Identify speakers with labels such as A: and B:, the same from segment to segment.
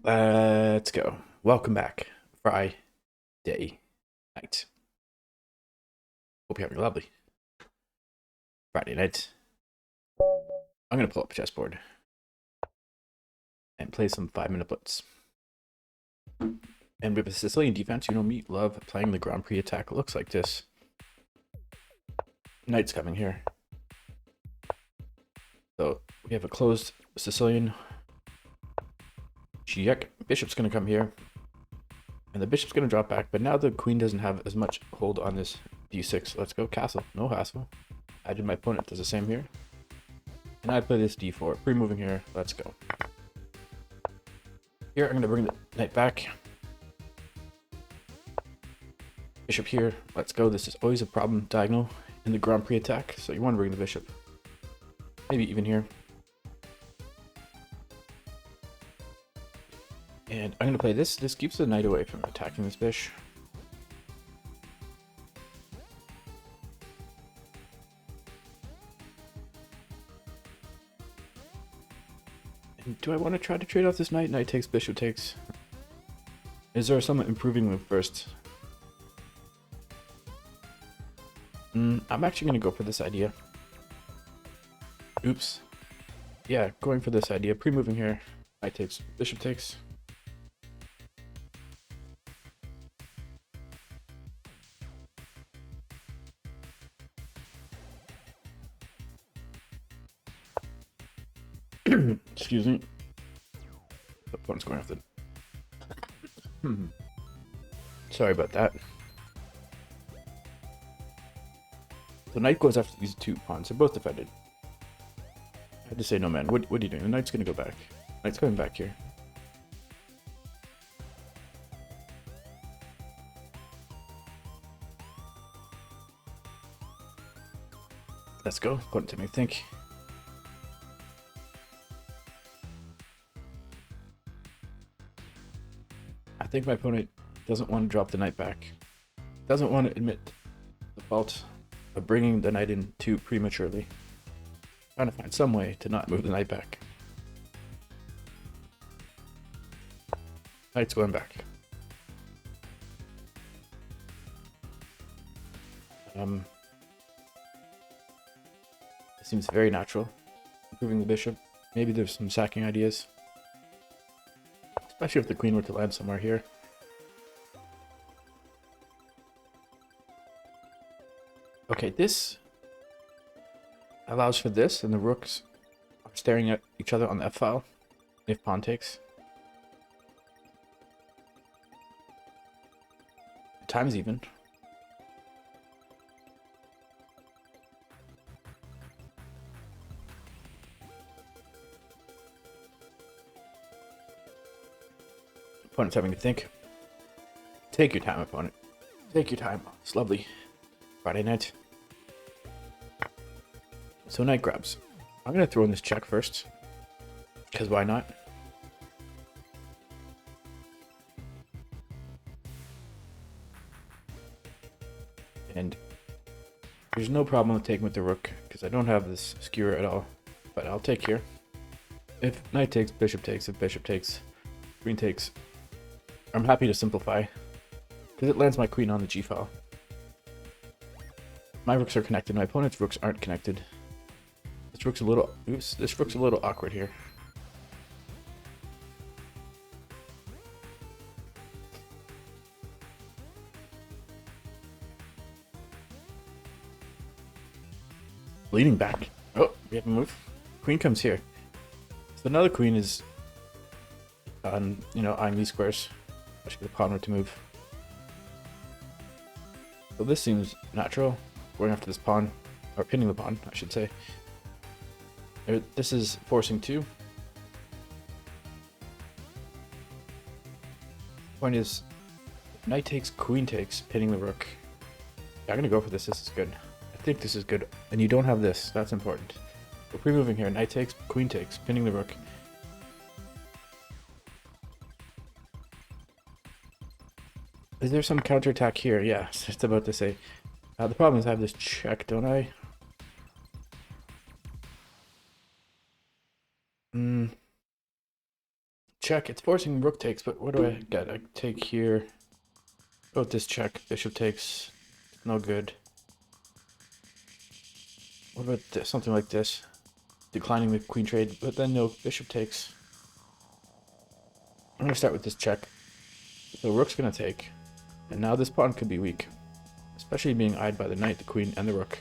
A: Let's go. Welcome back. Friday night. Hope you're having a lovely Friday night. I'm going to pull up a chessboard and play some 5-minute blitz. And with a Sicilian defense, you know me, love playing the Grand Prix attack. It looks like this. Knight's coming here. So we have a closed Sicilian. Check. Bishop's going to come here. And the bishop's going to drop back, but now the queen doesn't have as much hold on this d6. Let's go castle. No hassle. I did my opponent does the same here. And I play this d4. Pre-moving here. Let's go. Here, I'm going to bring the knight back. Bishop here. Let's go. This is always a problem diagonal in the Grand Prix attack, so you want to bring the bishop. Maybe even here. And I'm going to play this. This keeps the knight away from attacking this bishop. And do I want to try to trade off this knight? Knight takes, bishop takes. Is there some improving move first? I'm actually going to go for this idea. Oops. Yeah, going for this idea. Pre-moving here. Knight takes, bishop takes. Excuse me. The phone's going off the... Sorry about that. The knight goes after these two pawns. They're both defended. I had to say no, man. What are you doing? The knight's going to go back. Knight's coming back here. Let's go. Opponent to me think. I think my opponent doesn't want to drop the knight back. Doesn't want to admit the fault of bringing the knight in too prematurely. Trying to find some way to not move the knight back. Knight's going back. It seems very natural. Improving the bishop. Maybe there's some sacking ideas. Especially if the queen were to land somewhere here. Okay, this allows for this, and the rooks are staring at each other on the f-file if pawn takes. The time's even. Opponent's having to think. Take your time, opponent. Take your time. It's lovely. Friday night. So knight grabs. I'm going to throw in this check first. Because why not? And there's no problem with taking with the rook. Because I don't have this skewer at all. But I'll take here. If knight takes, bishop takes. If bishop takes, queen takes. I'm happy to simplify, because it lands my queen on the g-file. My rooks are connected, my opponent's rooks aren't connected. This rook's a little, oops, this rook's a little awkward here. Leaning back. Oh, we have a move. Queen comes here. So another queen is on, eyeing these squares. Especially the pawn were to move. So this seems natural. Going after this pawn, or pinning the pawn, I should say. This is forcing two. Point is, knight takes, queen takes, pinning the rook. Yeah, I'm gonna go for this. This is good. I think this is good. And you don't have this. That's important. We're pre-moving here. Knight takes, queen takes, pinning the rook. Is there some counterattack here? Yeah, just about to say. The problem is I have this check, don't I? check. It's forcing rook takes, but what do I get? I take here. Go with this check. Bishop takes. No good. What about this? Something like this? Declining the queen trade, but then no, bishop takes. I'm gonna start with this check. So rook's gonna take. And now this pawn could be weak. Especially being eyed by the knight, the queen, and the rook.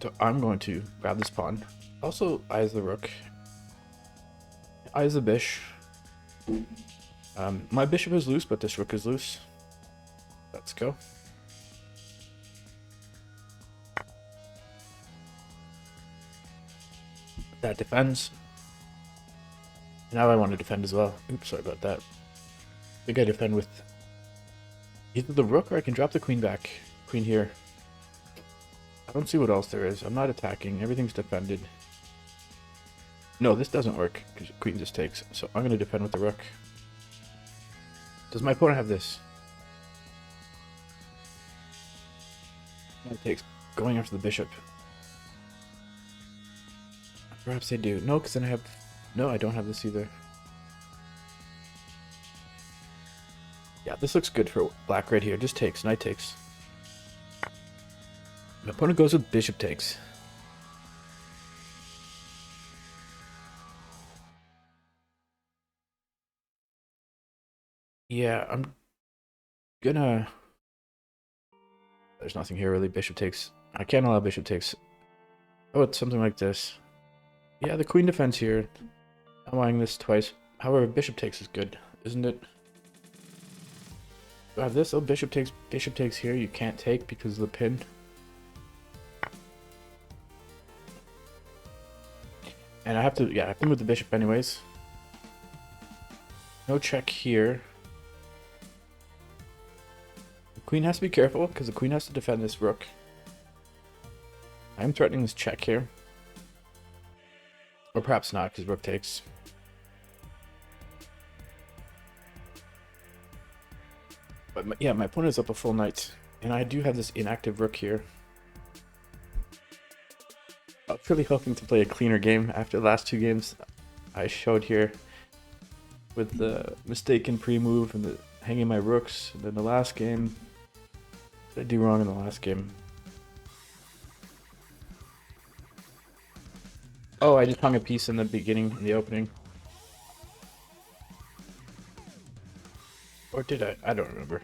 A: So I'm going to grab this pawn. Also eyes the rook. Eyes the bish. My bishop is loose, but this rook is loose. Let's go. That defends. Now I want to defend as well. Oops, sorry about that. I think I defend with either the rook or I can drop the queen back. Queen here. I don't see what else there is. I'm not attacking. Everything's defended. No, this doesn't work because queen just takes. So I'm going to defend with the rook. Does my opponent have this? It takes. Going after the bishop. Perhaps they do. No, because then I have... No, I don't have this either. Yeah, this looks good for black right here. Just takes. Knight takes. My opponent goes with bishop takes. Yeah, I'm gonna... There's nothing here really. Bishop takes. I can't allow bishop takes. Oh, it's something like this. Yeah, the queen defends here. I'm allowing this twice. However, bishop takes is good, isn't it? Do I have this? Oh, bishop takes here. You can't take because of the pin. And I have to, yeah, I have to move the bishop anyways. No check here. The queen has to be careful because the queen has to defend this rook. I'm threatening this check here. Or perhaps not because rook takes. But yeah, my opponent is up a full knight. And I do have this inactive rook here. I'm really hoping to play a cleaner game after the last two games I showed here. With the mistaken pre-move and the hanging my rooks. And then the last game. What did I do wrong in the last game? Oh, I just hung a piece in the beginning, in the opening. Or did I? I don't remember.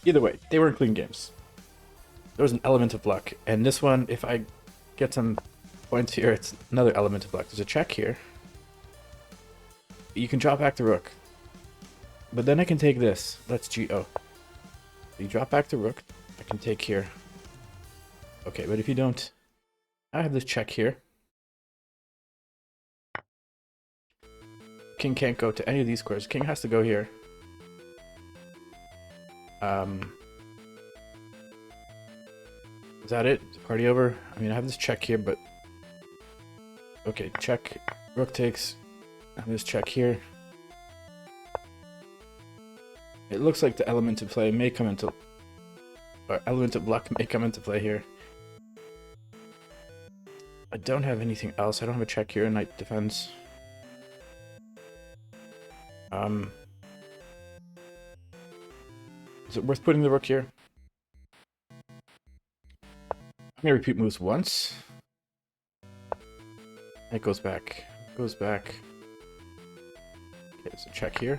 A: Either way, they weren't clean games. There was an element of luck. And this one, if I get some points here, it's another element of luck. There's a check here. You can drop back the rook. But then I can take this. Let's G-O. You drop back the rook. I can take here. Okay, but if you don't... I have this check here. King can't go to any of these squares. King has to go here. Is that it? Is the party over? I mean, I have this check here, but... Okay, check. Rook takes. I have this check here. It looks like the element of play may come into... Or element of luck may come into play here. I don't have anything else. I don't have a check here. Knight defends. Is it worth putting the rook here? I'm gonna repeat moves once. It goes back. Goes back. Okay, there's a check here.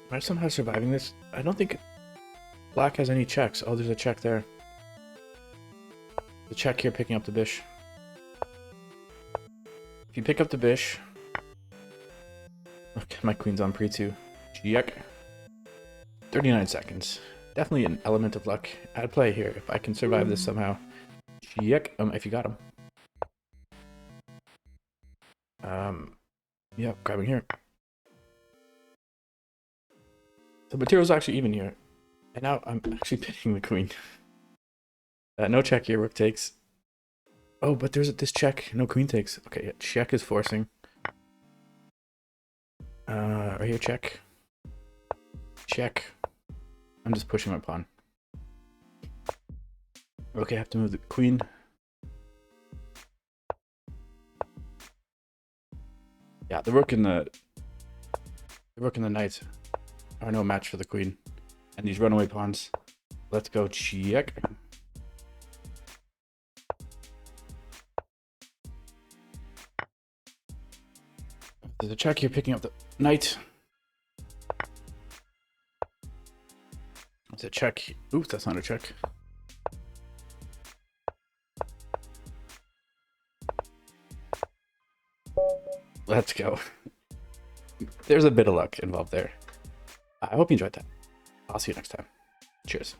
A: Am I somehow surviving this? I don't think black has any checks. Oh, there's a check there. The check here picking up the bish. If you pick up the bish... Okay, my queen's on pre-2. Check. 39 seconds. Definitely an element of luck at play here, if I can survive this somehow. Check. If you got him. Yeah, grabbing here. The material's actually even here. And now I'm actually pinning the queen. No check here, rook takes. Oh, but there's this check. No queen takes. Okay, yeah, check is forcing. Right here, check. Check. I'm just pushing my pawn. Okay, I have to move the queen. Yeah, the rook and the knight are no match for the queen. And these runaway pawns. Let's go check. There's a check here picking up the knight. It's a check. Oops, that's not a check. Let's go. There's a bit of luck involved there. I hope you enjoyed that. I'll see you next time. Cheers.